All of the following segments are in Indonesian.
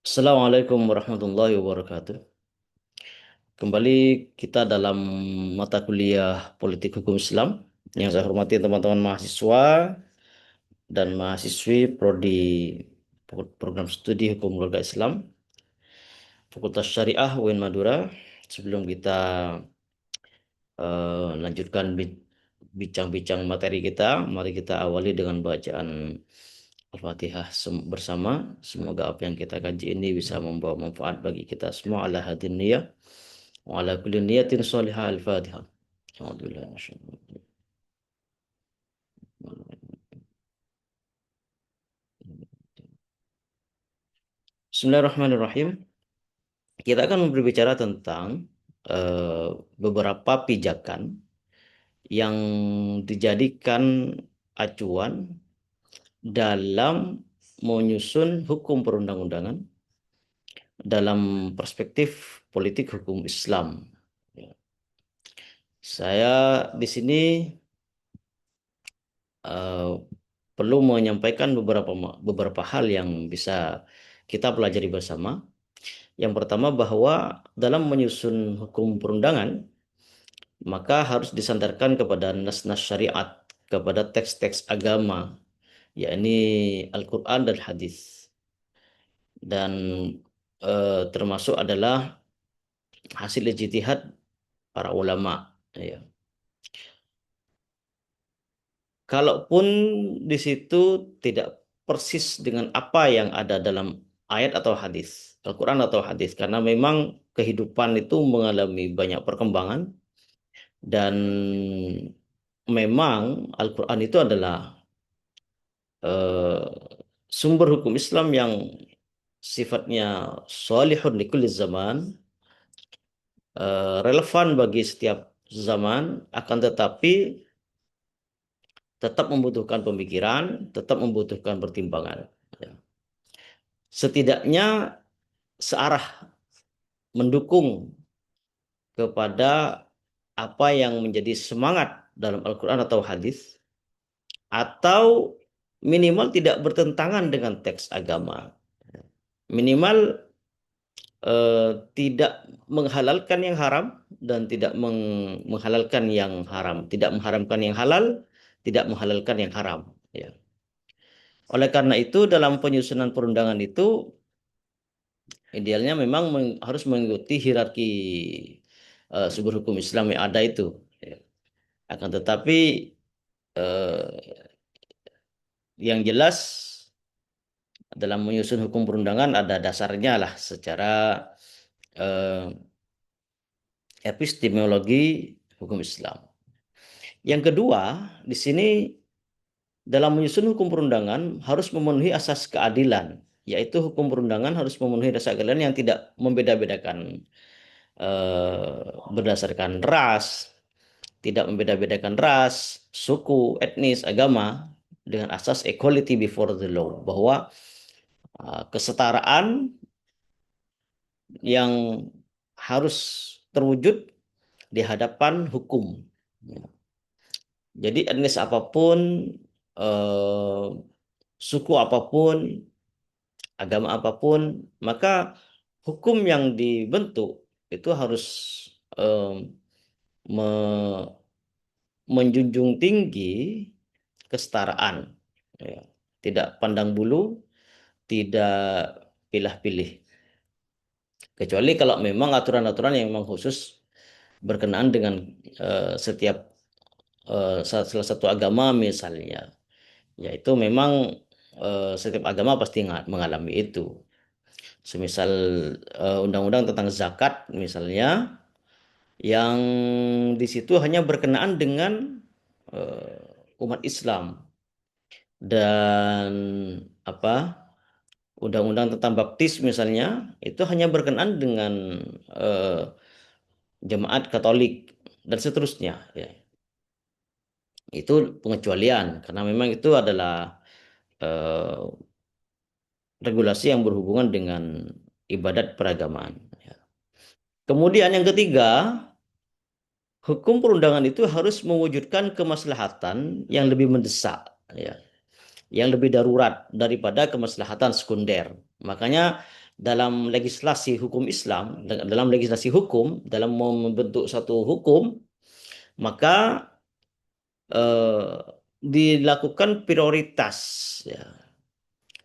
Assalamualaikum warahmatullahi wabarakatuh. Kembali kita dalam mata kuliah Politik Hukum Islam yang saya hormati teman-teman mahasiswa dan mahasiswi prodi program studi Hukum Keluarga Islam Fakultas Syariah UIN Madura. Sebelum kita lanjutkan bincang-bincang materi kita, mari kita awali dengan bacaan Al-Fatihah bersama. Semoga apa yang kita kaji ini bisa membawa manfaat bagi kita semua. Ala hadin niyah wa ala kulli niyatin salihah. Al-Fatihah. A'udzubillahi minasyaitonir rajim. Bismillahirrahmanirrahim. Kita akan berbicara tentang beberapa pijakan yang dijadikan acuan dalam menyusun hukum perundang-undangan dalam perspektif politik hukum Islam. Saya di sini eh, perlu menyampaikan beberapa hal yang bisa kita pelajari bersama. Yang pertama bahwa dalam menyusun hukum perundangan maka harus disandarkan kepada nas-nas syariat, kepada teks-teks agama, yakni Al-Quran dan hadis. Dan termasuk adalah hasil ijtihad para ulama. Ya. Kalaupun di situ tidak persis dengan apa yang ada dalam ayat atau hadis, Al-Quran atau hadis, karena memang kehidupan itu mengalami banyak perkembangan dan memang Al-Quran itu adalah eh, sumber hukum Islam yang sifatnya sholihun likulli zaman, relevan bagi setiap zaman, akan tetapi tetap membutuhkan pemikiran, tetap membutuhkan pertimbangan. Ya. Setidaknya searah mendukung kepada apa yang menjadi semangat dalam Al-Quran atau hadis, atau minimal tidak bertentangan dengan teks agama. Minimal tidak menghalalkan yang haram dan tidak menghalalkan yang haram, tidak mengharamkan yang halal, tidak menghalalkan yang haram. Ya. Oleh karena itu dalam penyusunan perundangan itu idealnya memang harus mengikuti hierarki sumber hukum Islam yang ada itu. Ya. Akan tetapi eh, yang jelas dalam menyusun hukum perundangan ada dasarnya lah secara eh, epistemologi hukum Islam. Yang kedua, di sini dalam menyusun hukum perundangan harus memenuhi asas keadilan, yaitu hukum perundangan harus memenuhi dasar keadilan yang tidak membeda-bedakan berdasarkan ras, tidak membeda-bedakan ras, suku, etnis, agama, dengan asas equality before the law, bahwa kesetaraan yang harus terwujud di hadapan hukum. Jadi etnis apapun, eh, suku apapun, agama apapun, maka hukum yang dibentuk itu harus eh, me- menjunjung tinggi kesetaraan, ya. Tidak pandang bulu, tidak pilih-pilih. Kecuali kalau memang aturan-aturan yang memang khusus berkenaan dengan setiap salah satu agama misalnya, yaitu memang setiap agama pasti mengalami itu. Semisal undang-undang tentang zakat misalnya, yang di situ hanya berkenaan dengan umat Islam, dan apa, undang-undang tentang baptis misalnya itu hanya berkenaan dengan eh, jemaat Katolik dan seterusnya. Ya. Itu pengecualian karena memang itu adalah eh, regulasi yang berhubungan dengan ibadat peragamaan. Ya. Kemudian yang ketiga, hukum perundangan itu harus mewujudkan kemaslahatan yang lebih mendesak, ya, yang lebih darurat daripada kemaslahatan sekunder. Makanya dalam legislasi hukum Islam, dalam legislasi hukum, dalam membentuk satu hukum, maka eh, dilakukan prioritas, ya.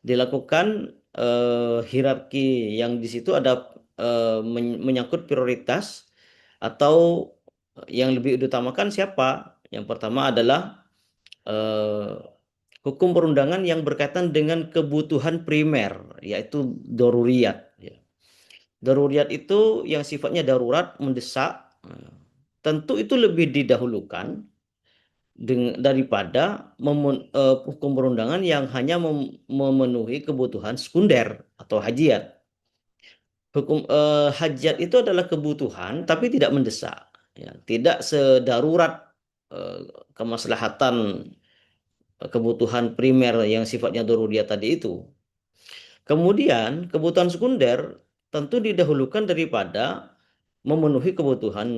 Dilakukan hierarki yang di situ ada menyangkut prioritas atau yang lebih diutamakan siapa? Yang pertama adalah eh, hukum perundangan yang berkaitan dengan kebutuhan primer, yaitu daruriyat. Ya. Daruriyat itu yang sifatnya darurat, mendesak. Tentu itu lebih didahulukan daripada hukum perundangan yang hanya memenuhi kebutuhan sekunder atau hajiat. Hukum hajat itu adalah kebutuhan tapi tidak mendesak, ya. Tidak sedarurat eh, kemaslahatan kebutuhan primer yang sifatnya daruriyat tadi itu. Kemudian kebutuhan sekunder tentu didahulukan daripada memenuhi kebutuhan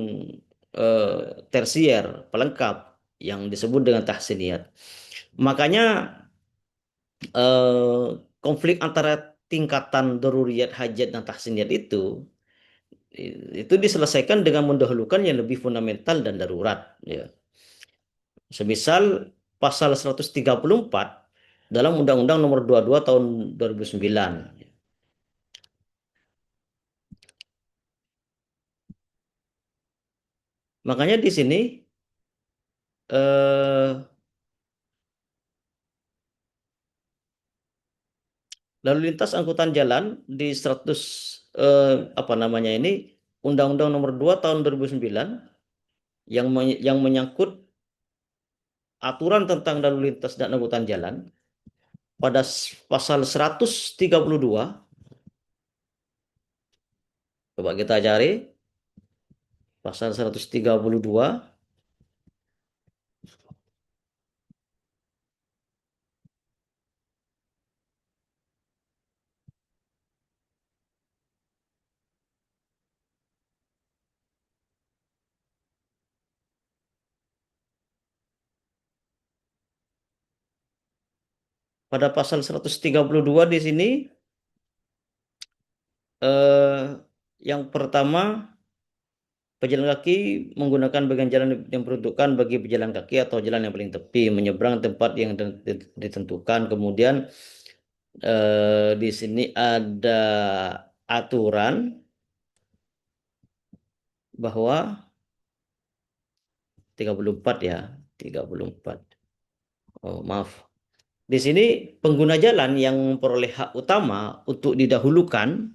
tersier, pelengkap yang disebut dengan tahsiniyat. Makanya eh, konflik antara tingkatan daruriyat, hajat dan tahsiniyat itu diselesaikan dengan mendahulukan yang lebih fundamental dan darurat, ya. Semisal pasal 134 dalam Undang-Undang Nomor 22 tahun 2009. Makanya di sini eh, lalu lintas angkutan jalan di 100 apa namanya ini Undang-Undang Nomor 2 tahun 2009 yang menyangkut aturan tentang lalu lintas dan angkutan jalan pada pasal 132. Coba kita cari pasal 132. Pada pasal 132 di sini eh, yang pertama, pejalan kaki menggunakan bagian jalan yang diperuntukkan bagi pejalan kaki atau jalan yang paling tepi menyeberang tempat yang ditentukan. Kemudian di sini ada aturan bahwa 34 ya, 34. Oh, maaf. Di sini pengguna jalan yang memperoleh hak utama untuk didahulukan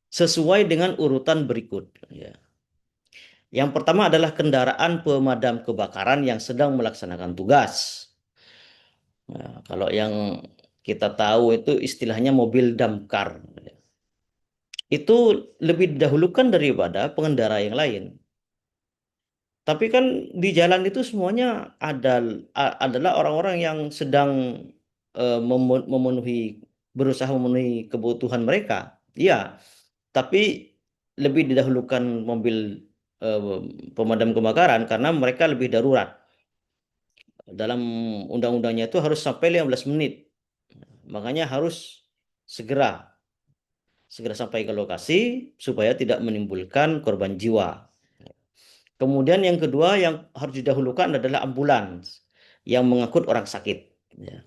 sesuai dengan urutan berikut, ya. Yang pertama adalah kendaraan pemadam kebakaran yang sedang melaksanakan tugas. Nah, kalau yang kita tahu itu istilahnya mobil damkar. Itu lebih didahulukan daripada pengendara yang lain. Tapi kan di jalan itu semuanya adalah orang-orang yang sedang memenuhi, berusaha memenuhi kebutuhan mereka. Iya, tapi lebih didahulukan mobil eh, pemadam kebakaran karena mereka lebih darurat. Dalam undang-undangnya itu harus sampai 15 menit. Makanya harus segera segera sampai ke lokasi supaya tidak menimbulkan korban jiwa. Kemudian yang kedua yang harus didahulukan adalah ambulans yang mengangkut orang sakit, ya.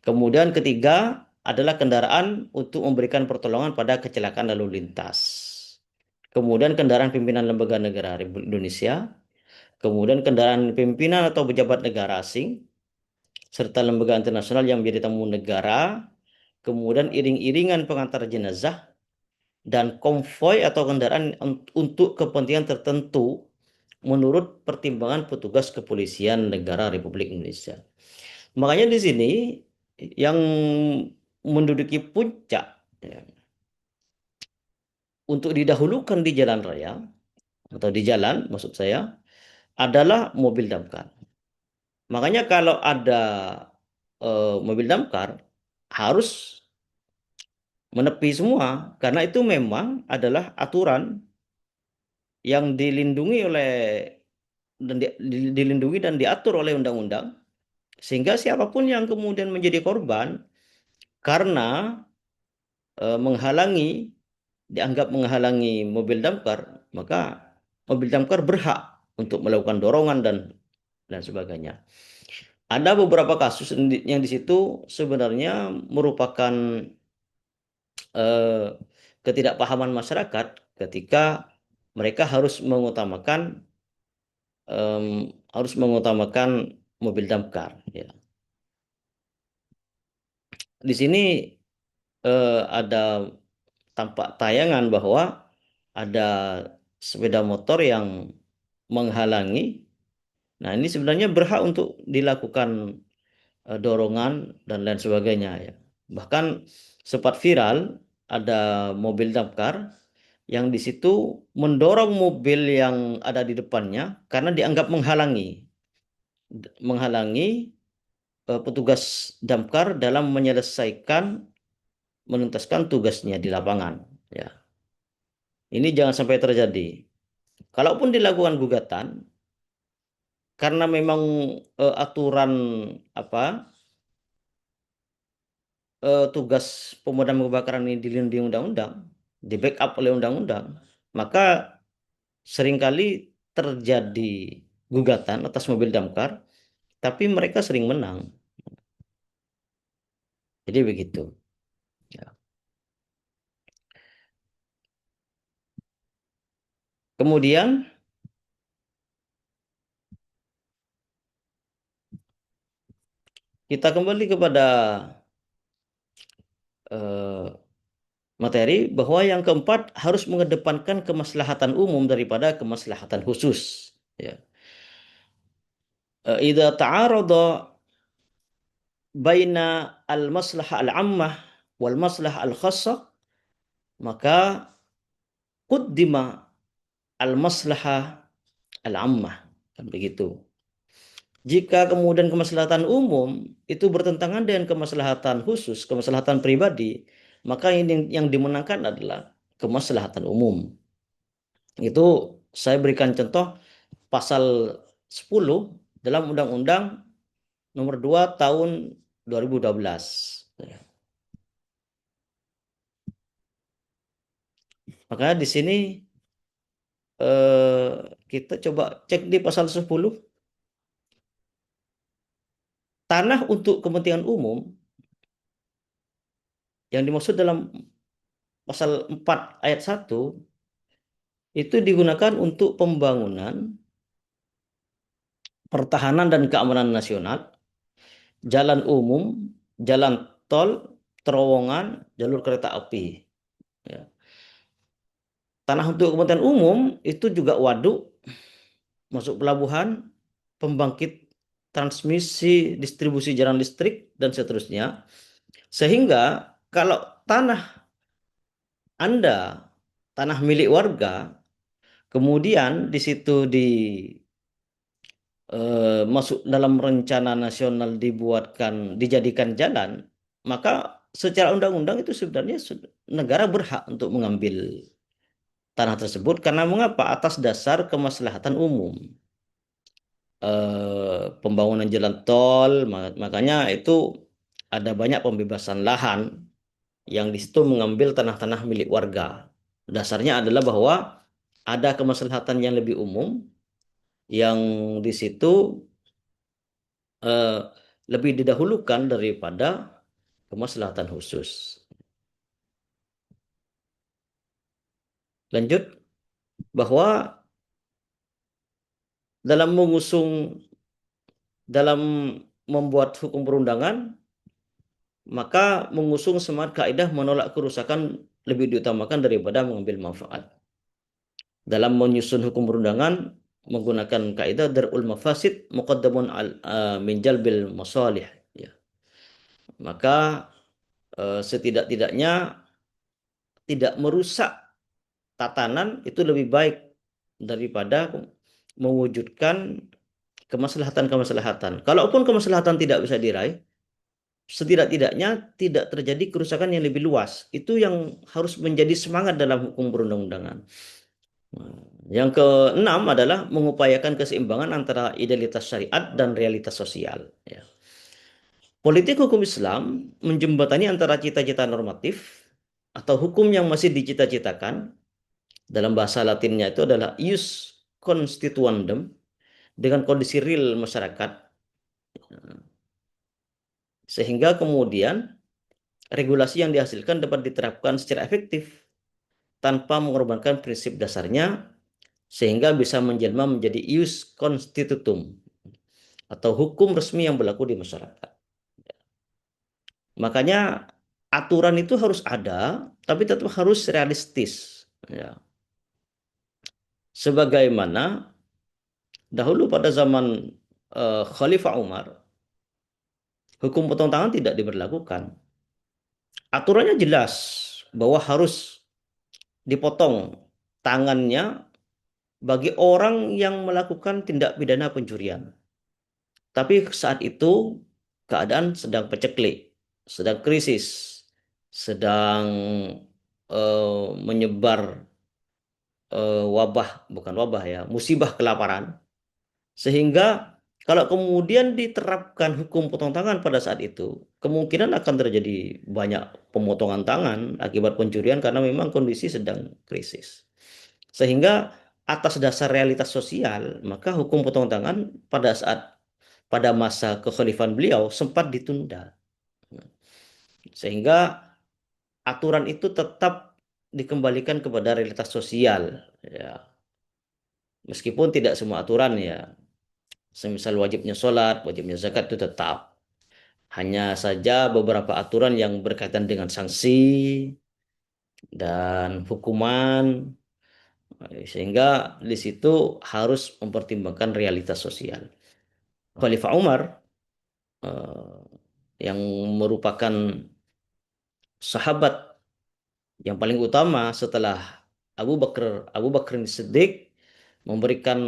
Kemudian ketiga adalah kendaraan untuk memberikan pertolongan pada kecelakaan lalu lintas. Kemudian kendaraan pimpinan lembaga negara Republik Indonesia. Kemudian kendaraan pimpinan atau pejabat negara asing serta lembaga internasional yang menjadi tamu negara. Kemudian iring-iringan pengantar jenazah dan konvoi atau kendaraan untuk kepentingan tertentu menurut pertimbangan petugas kepolisian negara Republik Indonesia. Makanya di sini yang menduduki puncak, ya, untuk didahulukan di jalan raya atau di jalan maksud saya adalah mobil damkar. Makanya kalau ada mobil damkar harus menepi semua karena itu memang adalah aturan yang dilindungi oleh dilindungi dan diatur oleh undang-undang sehingga siapapun yang kemudian menjadi korban karena menghalangi dianggap menghalangi mobil damkar, maka mobil damkar berhak untuk melakukan dorongan dan sebagainya. Ada beberapa kasus yang di situ sebenarnya merupakan eh, ketidakpahaman masyarakat ketika mereka harus mengutamakan mobil damkar. Ya. Di sini ada tampak tayangan bahwa ada sepeda motor yang menghalangi. Nah, ini sebenarnya berhak untuk dilakukan dorongan dan lain sebagainya ya. Bahkan sempat viral ada mobil damkar yang di situ mendorong mobil yang ada di depannya karena dianggap menghalangi petugas damkar dalam menuntaskan tugasnya di lapangan ya. Ini jangan sampai terjadi. Kalaupun dilakukan gugatan karena memang aturan apa tugas pemadam kebakaran ini dilindungi undang-undang, di backup oleh undang-undang, maka seringkali terjadi gugatan atas mobil damkar, tapi mereka sering menang. Jadi begitu. Ya. Kemudian kita kembali kepada eh, materi bahwa yang keempat harus mengedepankan kemaslahatan umum daripada kemaslahatan khusus. Ya. Idza ta'arada baina al-maslahah al-ammah wal maslahah al-khassah, maka quddima al-maslahah al-ammah. Kan begitu. Jika kemudian kemaslahatan umum itu bertentangan dengan kemaslahatan khusus, kemaslahatan pribadi, maka ini yang dimenangkan adalah kemaslahatan umum. Itu saya berikan contoh pasal 10 dalam Undang-Undang Nomor 2 Tahun 2012. Maka di sini kita coba cek di pasal 10, tanah untuk kepentingan umum yang dimaksud dalam pasal 4 ayat 1 itu digunakan untuk pembangunan, pertahanan dan keamanan nasional, jalan umum, jalan tol, terowongan, jalur kereta api. Ya. Tanah untuk kepentingan umum itu juga waduk, masuk pelabuhan, pembangkit transmisi, distribusi jalan listrik, dan seterusnya. Sehingga kalau Anda, tanah milik warga, kemudian di situ masuk dalam rencana nasional dijadikan jalan, maka secara undang-undang itu sebenarnya negara berhak untuk mengambil tanah tersebut karena mengapa? Atas dasar kemaslahatan umum. Pembangunan jalan tol, makanya itu ada banyak pembebasan lahan yang di situ mengambil tanah-tanah milik warga. Dasarnya adalah bahwa ada kemaslahatan yang lebih umum yang di situ eh, lebih didahulukan daripada kemaslahatan khusus. Lanjut, bahwa dalam dalam membuat hukum perundangan, maka mengusung semangat kaidah menolak kerusakan lebih diutamakan daripada mengambil manfaat. Dalam menyusun hukum perundangan, menggunakan kaidah darul mafasid muqaddamun min jalbil masalih. Ya. Maka setidak-tidaknya tidak merusak tatanan itu lebih baik daripada mewujudkan kemaslahatan-kemaslahatan. Kalaupun kemaslahatan tidak bisa diraih, setidak-tidaknya tidak terjadi kerusakan yang lebih luas. Itu yang harus menjadi semangat dalam hukum perundang-undangan. Yang keenam adalah mengupayakan keseimbangan antara idealitas syariat dan realitas sosial. Ya. Politik hukum Islam menjembatani antara cita-cita normatif atau hukum yang masih dicita-citakan, dalam bahasa Latinnya itu adalah ius constituendum, dengan kondisi real masyarakat, sehingga kemudian regulasi yang dihasilkan dapat diterapkan secara efektif tanpa mengorbankan prinsip dasarnya, sehingga bisa menjelma menjadi ius constitutum atau hukum resmi yang berlaku di masyarakat. Makanya aturan itu harus ada, tapi tetap harus realistis. Ya. Sebagaimana dahulu pada zaman Khalifah Umar, hukum potong tangan tidak diberlakukan. Aturannya jelas bahwa harus dipotong tangannya bagi orang yang melakukan tindak pidana pencurian. Tapi saat itu keadaan sedang peceklik, sedang krisis, sedang menyebar wabah, bukan wabah ya, musibah kelaparan. Sehingga kalau kemudian diterapkan hukum potong tangan pada saat itu, kemungkinan akan terjadi banyak pemotongan tangan akibat pencurian karena memang kondisi sedang krisis. Sehingga atas dasar realitas sosial, maka hukum potong tangan pada masa kekhalifahan beliau sempat ditunda. Sehingga aturan itu tetap dikembalikan kepada realitas sosial, ya. Meskipun tidak semua aturan ya, semisal wajibnya sholat, wajibnya zakat itu tetap. Hanya saja beberapa aturan yang berkaitan dengan sanksi dan hukuman, sehingga di situ harus mempertimbangkan realitas sosial. Khalifah Umar eh, yang merupakan sahabat yang paling utama setelah Abu Bakar Siddiq, memberikan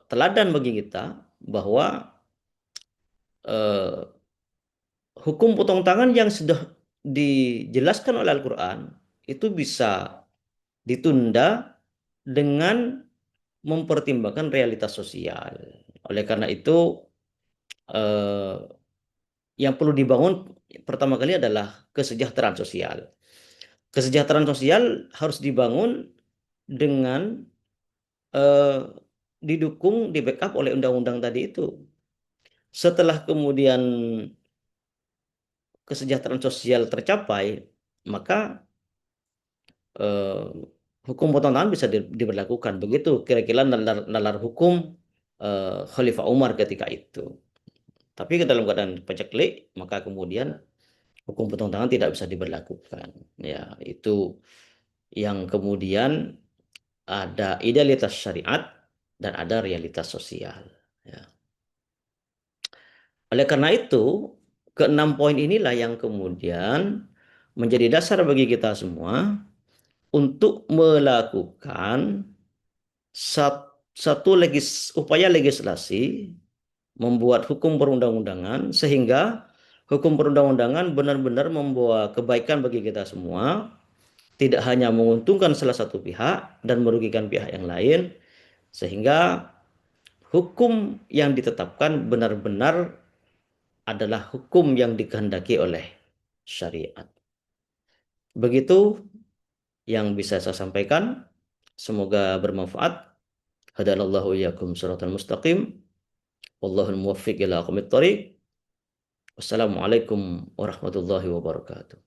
teladan bagi kita bahwa eh, hukum potong tangan yang sudah dijelaskan oleh Al-Quran itu bisa ditunda dengan mempertimbangkan realitas sosial. Oleh karena itu, eh, yang perlu dibangun pertama kali adalah kesejahteraan sosial. Kesejahteraan sosial harus dibangun dengan eh, didukung, di backup oleh undang-undang tadi itu. Setelah kemudian kesejahteraan sosial tercapai, maka eh, hukum potong tangan bisa diberlakukan. Begitu kira-kira nalar hukum Khalifah Umar ketika itu. Tapi ke dalam keadaan paceklik, maka kemudian hukum potong tangan tidak bisa diberlakukan. Ya, itu yang kemudian ada idealitas syariat dan ada realitas sosial. Ya. Oleh karena itu, keenam poin inilah yang kemudian menjadi dasar bagi kita semua untuk melakukan satu upaya legislasi, membuat hukum perundang-undangan sehingga hukum perundang-undangan benar-benar membawa kebaikan bagi kita semua, tidak hanya menguntungkan salah satu pihak dan merugikan pihak yang lain, sehingga hukum yang ditetapkan benar-benar adalah hukum yang dikehendaki oleh syariat. Begitu yang bisa saya sampaikan. Semoga bermanfaat. Hadalallahu iyyakum shiratal mustaqim. Wallahul muwaffiq ila aqwamit thoriq. Wassalamualaikum warahmatullahi wabarakatuh.